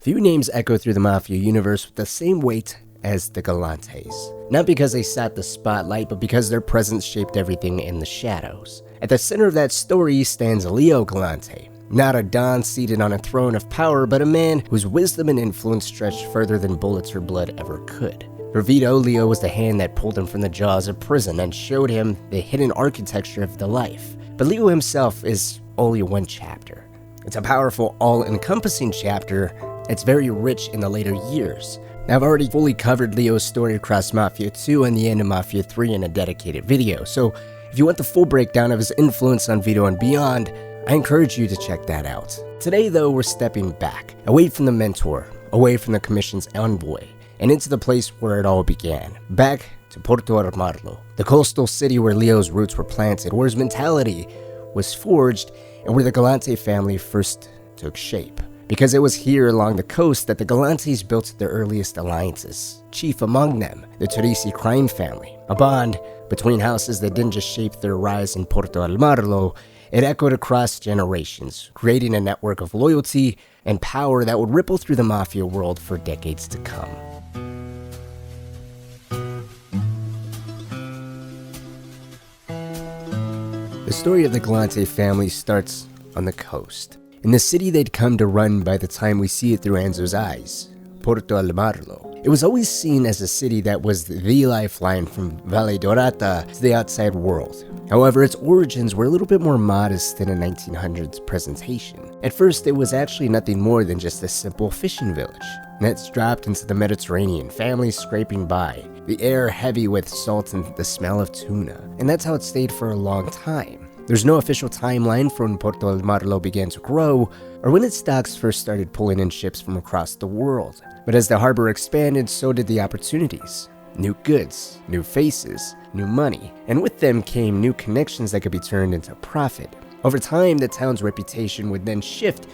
Few names echo through the Mafia universe with the same weight as the Galantes. Not because they sat the spotlight, but because their presence shaped everything in the shadows. At the center of that story stands Leone Galante. Not a don seated on a throne of power, but a man whose wisdom and influence stretched further than bullets or blood ever could. For Vito, Leo was the hand that pulled him from the jaws of prison and showed him the hidden architecture of the life. But Leo himself is only one chapter. It's a powerful, all-encompassing chapter. It's very rich in the later years. Now, I've already fully covered Leo's story across Mafia 2 and the end of Mafia 3 in a dedicated video, so if you want the full breakdown of his influence on Vito and beyond, I encourage you to check that out. Today though, we're stepping back, away from the mentor, away from the commission's envoy, and into the place where it all began. Back to Porto Almaro, the coastal city where Leo's roots were planted, where his mentality was forged, and where the Galante family first took shape. Because it was here along the coast that the Galantes built their earliest alliances, chief among them, the Teresi crime family. A bond between houses that didn't just shape their rise in Porto Almaro, it echoed across generations, creating a network of loyalty and power that would ripple through the Mafia world for decades to come. The story of the Galante family starts on the coast, in the city they'd come to run by the time we see it through Enzo's eyes, Porto Almaro. It was always seen as a city that was the lifeline from Valle Dorata to the outside world. However, its origins were a little bit more modest than a 1900s presentation. At first, it was actually nothing more than just a simple fishing village. Nets dropped into the Mediterranean, families scraping by, the air heavy with salt and the smell of tuna. And that's how it stayed for a long time. There's no official timeline for when Porto Almaro began to grow, or when its docks first started pulling in ships from across the world. But as the harbor expanded, so did the opportunities. New goods, new faces, new money, and with them came new connections that could be turned into profit. Over time, the town's reputation would then shift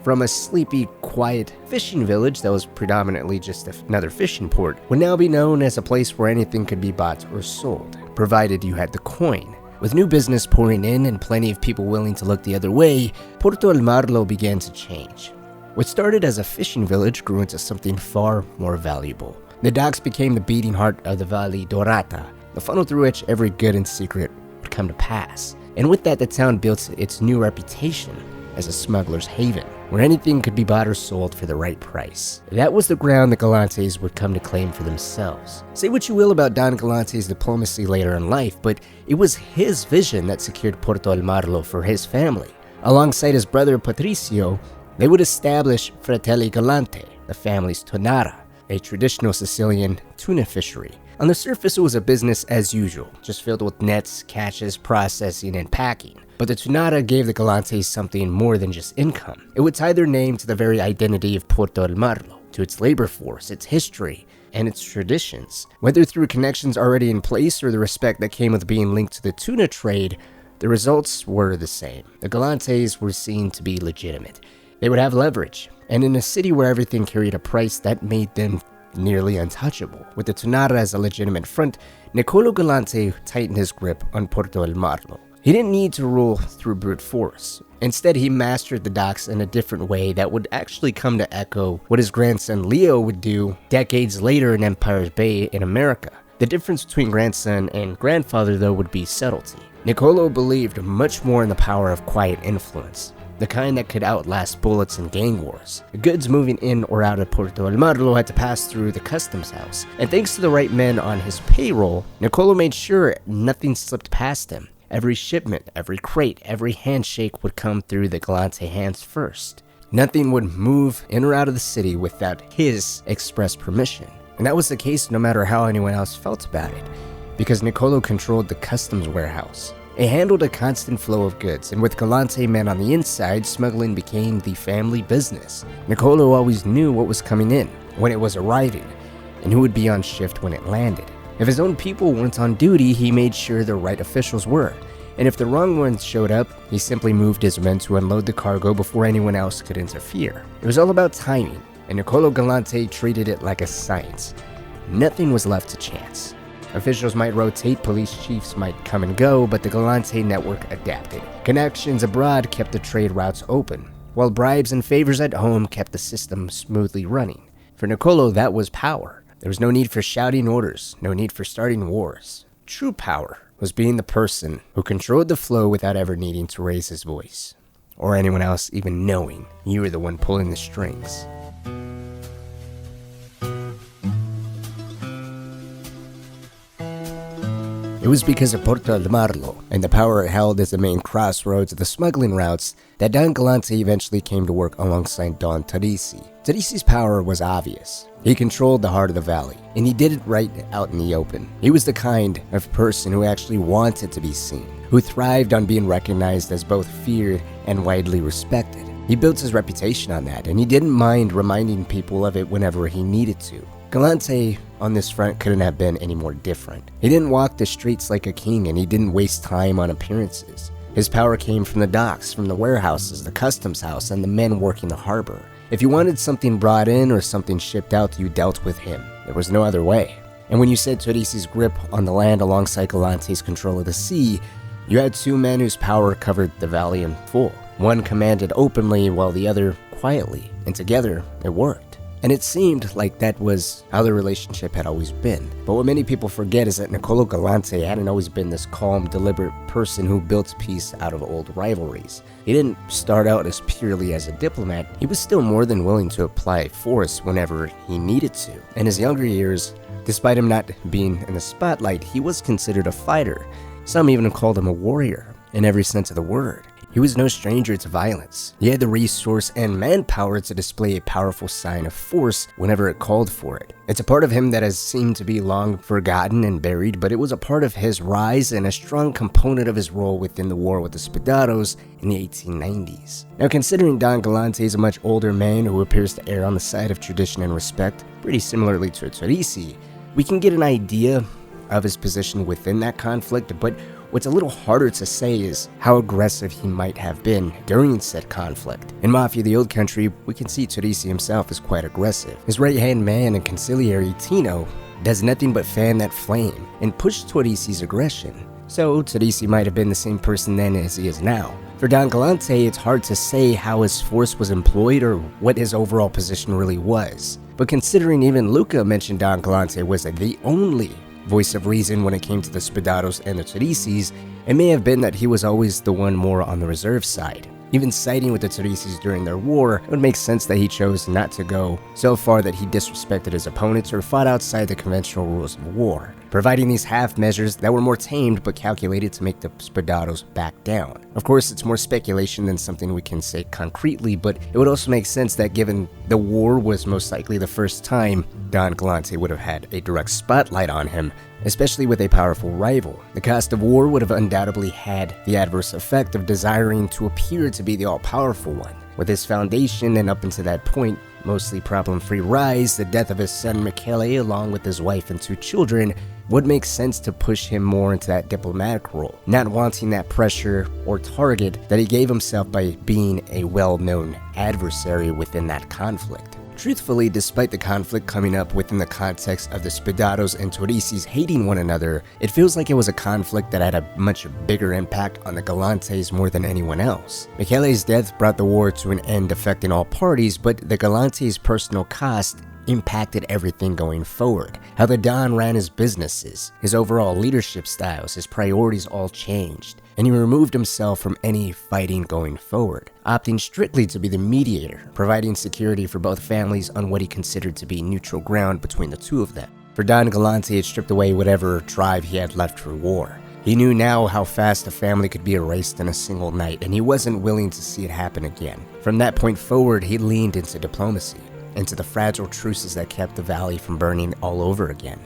from a sleepy, quiet fishing village that was predominantly just another fishing port, would now be known as a place where anything could be bought or sold, provided you had the coin. With new business pouring in and plenty of people willing to look the other way, Porto Almaro began to change. What started as a fishing village grew into something far more valuable. The docks became the beating heart of the Valle Dorata, the funnel through which every good and secret would come to pass. And with that, the town built its new reputation as a smuggler's haven, where anything could be bought or sold for the right price. That was the ground the Galantes would come to claim for themselves. Say what you will about Don Galante's diplomacy later in life, but it was his vision that secured Porto Almaro for his family. Alongside his brother Patricio, they would establish Fratelli Galante, the family's tonara, a traditional Sicilian tuna fishery. On the surface, it was a business as usual, just filled with nets, catches, processing, and packing. But the tonara gave the Galantes something more than just income. It would tie their name to the very identity of Porto Almaro, to its labor force, its history, and its traditions. Whether through connections already in place or the respect that came with being linked to the tuna trade, the results were the same. The Galantes were seen to be legitimate. They would have leverage, and in a city where everything carried a price, that made them nearly untouchable. With the tonara as a legitimate front, Niccolo Galante tightened his grip on Porto Almaro. He didn't need to rule through brute force. Instead, he mastered the docks in a different way that would actually come to echo what his grandson Leo would do decades later in Empire's Bay in America. The difference between grandson and grandfather, though, would be subtlety. Niccolo believed much more in the power of quiet influence, the kind that could outlast bullets and gang wars. The goods moving in or out of Porto Almaro had to pass through the customs house, and thanks to the right men on his payroll, Niccolo made sure nothing slipped past him. Every shipment, every crate, every handshake would come through the Galante hands first. Nothing would move in or out of the city without his express permission. And that was the case no matter how anyone else felt about it, because Niccolo controlled the customs warehouse. It handled a constant flow of goods, and with Galante men on the inside, smuggling became the family business. Niccolo always knew what was coming in, when it was arriving, and who would be on shift when it landed. If his own people weren't on duty, he made sure the right officials were, and if the wrong ones showed up, he simply moved his men to unload the cargo before anyone else could interfere. It was all about timing, and Niccolo Galante treated it like a science. Nothing was left to chance. Officials might rotate, police chiefs might come and go, but the Galante network adapted. Connections abroad kept the trade routes open. while bribes and favors at home kept the system smoothly running. For Niccolo, that was power. There was no need for shouting orders, no need for starting wars. True power was being the person who controlled the flow without ever needing to raise his voice, or anyone else even knowing you were the one pulling the strings. It was because of Porto Almaro and the power it held as the main crossroads of the smuggling routes that Don Galante eventually came to work alongside Don Teresi. Teresi's power was obvious. He controlled the heart of the valley, and he did it right out in the open. He was the kind of person who actually wanted to be seen, who thrived on being recognized as both feared and widely respected. He built his reputation on that, and he didn't mind reminding people of it whenever he needed to. Galante on this front couldn't have been any more different. He didn't walk the streets like a king, and he didn't waste time on appearances. His power came from the docks, from the warehouses, the customs house, and the men working the harbor. If you wanted something brought in or something shipped out, you dealt with him. There was no other way. And when you said Teresi's grip on the land alongside Galante's control of the sea, you had two men whose power covered the valley in full. One commanded openly while the other quietly, and together it worked. And it seemed like that was how the relationship had always been. But what many people forget is that Niccolo Galante hadn't always been this calm, deliberate person who built peace out of old rivalries. He didn't start out as purely as a diplomat. He was still more than willing to apply force whenever he needed to. In his younger years, despite him not being in the spotlight, he was considered a fighter. Some even called him a warrior, in every sense of the word. He was no stranger to violence. He had the resource and manpower to display a powerful sign of force whenever it called for it. It's a part of him that has seemed to be long forgotten and buried, but it was a part of his rise and a strong component of his role within the war with the Spadaros in the 1890s. Now, considering Don Galante is a much older man who appears to err on the side of tradition and respect, pretty similarly to Teresi, we can get an idea of his position within that conflict, but what's a little harder to say is how aggressive he might have been during said conflict. In Mafia, the Old Country, we can see Teresi himself is quite aggressive. His right-hand man and conciliary, Tino, does nothing but fan that flame and push Teresi's aggression. So Teresi might have been the same person then as he is now. For Don Galante, it's hard to say how his force was employed or what his overall position really was. But considering even Luca mentioned Don Galante was the only voice of reason when it came to the Spadaros and the Teresis, it may have been that he was always the one more on the reserve side. Even siding with the Teresis during their war, it would make sense that he chose not to go so far that he disrespected his opponents or fought outside the conventional rules of war, providing these half measures that were more tamed but calculated to make the Spadaros back down. Of course, it's more speculation than something we can say concretely, but it would also make sense that given the war was most likely the first time Don Galante would have had a direct spotlight on him, especially with a powerful rival. The cost of war would have undoubtedly had the adverse effect of desiring to appear to be the all-powerful one. With his foundation and up until that point, mostly problem-free rise, the death of his son Michele along with his wife and two children would make sense to push him more into that diplomatic role, not wanting that pressure or target that he gave himself by being a well-known adversary within that conflict. Truthfully, despite the conflict coming up within the context of the Spadaros and Teresis hating one another, it feels like it was a conflict that had a much bigger impact on the Galantes more than anyone else. Michele's death brought the war to an end affecting all parties, but the Galantes' personal cost impacted everything going forward. How the Don ran his businesses, his overall leadership styles, his priorities all changed, and he removed himself from any fighting going forward, opting strictly to be the mediator, providing security for both families on what he considered to be neutral ground between the two of them. For Don Galante, it stripped away whatever drive he had left for war. He knew now how fast a family could be erased in a single night, and he wasn't willing to see it happen again. From that point forward, he leaned into diplomacy, into the fragile truces that kept the valley from burning all over again.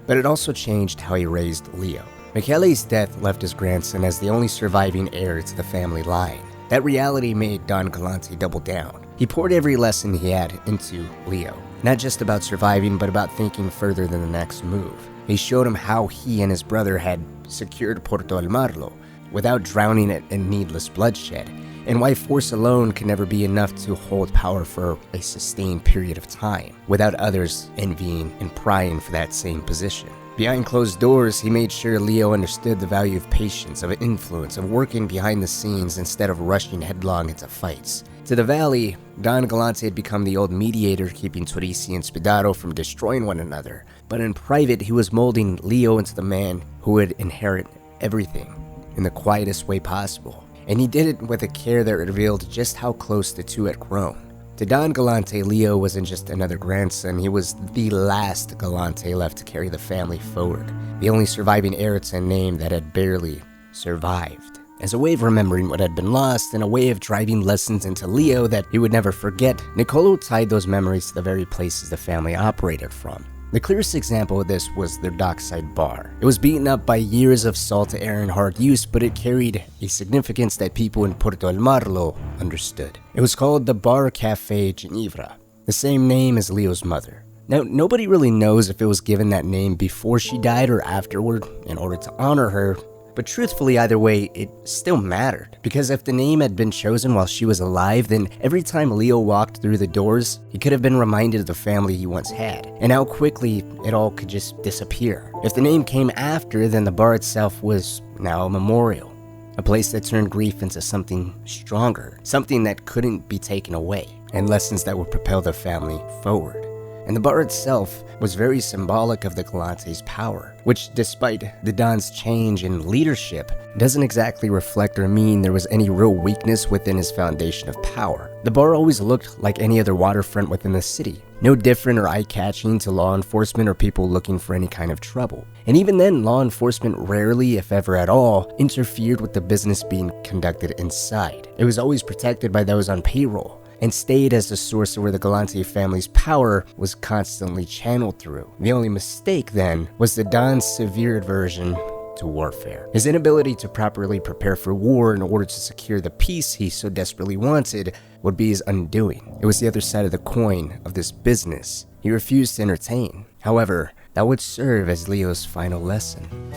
But it also changed how he raised Leo. Michele's death left his grandson as the only surviving heir to the family line. That reality made Don Galante double down. He poured every lesson he had into Leo, not just about surviving, but about thinking further than the next move. He showed him how he and his brother had secured Porto Almaro without drowning it in needless bloodshed, and why force alone can never be enough to hold power for a sustained period of time, without others envying and prying for that same position. Behind closed doors, he made sure Leo understood the value of patience, of influence, of working behind the scenes instead of rushing headlong into fights. To the valley, Don Galante had become the old mediator keeping Torrisi and Spadaro from destroying one another, but in private he was molding Leo into the man who would inherit everything in the quietest way possible, and he did it with a care that revealed just how close the two had grown. To Don Galante, Leo wasn't just another grandson, he was the last Galante left to carry the family forward, the only surviving heir to a name that had barely survived. As a way of remembering what had been lost and a way of driving lessons into Leo that he would never forget, Niccolo tied those memories to the very places the family operated from. The clearest example of this was their dockside bar. It was beaten up by years of salt, air, and hard use, but it carried a significance that people in Porto Almaro understood. It was called the Bar Cafe Ginevra, the same name as Leo's mother. Now, nobody really knows if it was given that name before she died or afterward in order to honor her, but truthfully, either way, it still mattered. Because if the name had been chosen while she was alive, then every time Leo walked through the doors, he could have been reminded of the family he once had, and how quickly it all could just disappear. If the name came after, then the bar itself was now a memorial. A place that turned grief into something stronger, something that couldn't be taken away, and lessons that would propel the family forward. And the bar itself was very symbolic of the Galante's power, which despite the Don's change in leadership, doesn't exactly reflect or mean there was any real weakness within his foundation of power. The bar always looked like any other waterfront within the city, no different or eye-catching to law enforcement or people looking for any kind of trouble. And even then, law enforcement rarely, if ever at all, interfered with the business being conducted inside. It was always protected by those on payroll, and stayed as the source of where the Galante family's power was constantly channeled through. The only mistake, then, was the Don's severe aversion to warfare. His inability to properly prepare for war in order to secure the peace he so desperately wanted would be his undoing. It was the other side of the coin of this business he refused to entertain. However, that would serve as Leo's final lesson.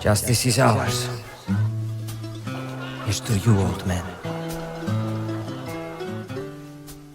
Justice is ours. Here's to you, old man.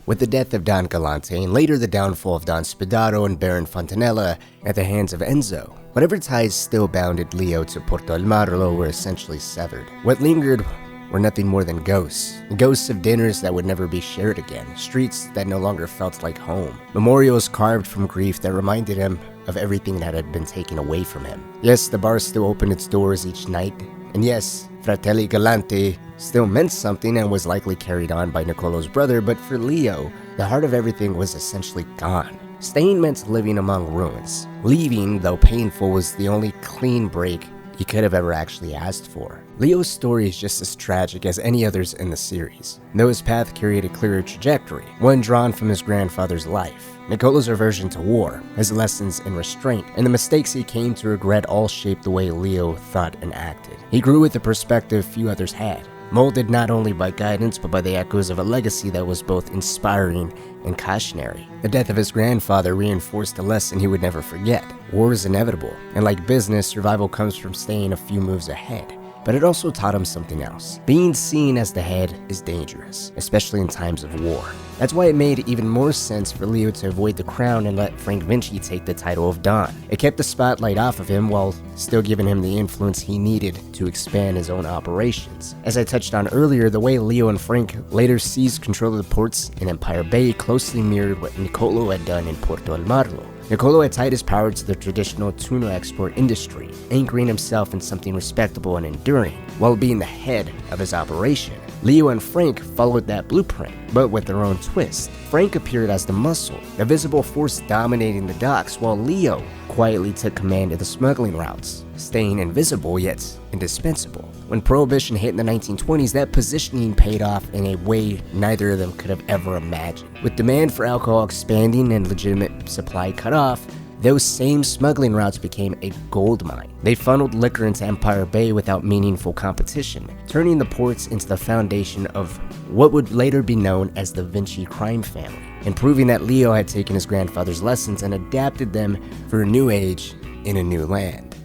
With the death of Don Galante and later the downfall of Don Spadaro and Baron Fontanella at the hands of Enzo, whatever ties still bounded Leo to Porto Almaro were essentially severed. What lingered were nothing more than ghosts. Ghosts of dinners that would never be shared again, streets that no longer felt like home, memorials carved from grief that reminded him of everything that had been taken away from him. Yes, the bar still opened its doors each night, and yes, Fratelli Galante still meant something and was likely carried on by Niccolo's brother, but for Leo, the heart of everything was essentially gone. Staying meant living among ruins. Leaving, though painful, was the only clean break he could have ever actually asked for. Leo's story is just as tragic as any others in the series, though his path carried a clearer trajectory, one drawn from his grandfather's life. Niccolo's aversion to war, his lessons in restraint, and the mistakes he came to regret all shaped the way Leo thought and acted. He grew with a perspective few others had, molded not only by guidance but by the echoes of a legacy that was both inspiring and cautionary. The death of his grandfather reinforced a lesson he would never forget. War is inevitable, and like business, survival comes from staying a few moves ahead. But it also taught him something else. Being seen as the head is dangerous, especially in times of war. That's why it made even more sense for Leo to avoid the crown and let Frank Vinci take the title of Don. It kept the spotlight off of him while still giving him the influence he needed to expand his own operations. As I touched on earlier, the way Leo and Frank later seized control of the ports in Empire Bay closely mirrored what Niccolo had done in Porto Almaro. Niccolo had tied his power to the traditional tuna export industry, anchoring himself in something respectable and enduring, while being the head of his operation. Leo and Frank followed that blueprint, but with their own twist. Frank appeared as the muscle, the visible force dominating the docks, while Leo quietly took command of the smuggling routes, staying invisible yet indispensable. When Prohibition hit in the 1920s, that positioning paid off in a way neither of them could have ever imagined. With demand for alcohol expanding and legitimate supply cut off, those same smuggling routes became a gold mine. They funneled liquor into Empire Bay without meaningful competition, turning the ports into the foundation of what would later be known as the Vinci crime family, and proving that Leo had taken his grandfather's lessons and adapted them for a new age in a new land.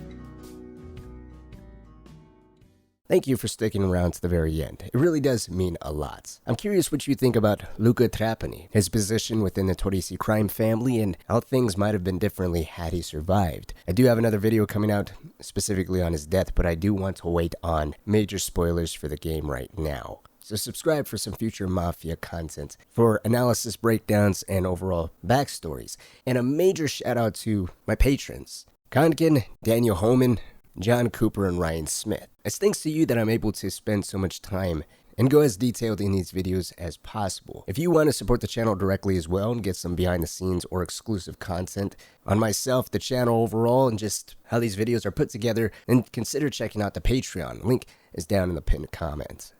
Thank you for sticking around to the very end. It really does mean a lot. I'm curious what you think about Luca Trapani, his position within the Torrisi crime family, and how things might have been differently had he survived. I do have another video coming out specifically on his death, but I do want to wait on major spoilers for the game right now. so subscribe for some future Mafia content, for analysis breakdowns and overall backstories. And a major shout out to my patrons, Konkin, Daniel Holman, John Cooper, and Ryan Smith. It's thanks to you that I'm able to spend so much time and go as detailed in these videos as possible. If you want to support the channel directly as well and get some behind the scenes or exclusive content on myself, the channel overall, and just how these videos are put together, then consider checking out the Patreon. Link is down in the pinned comment.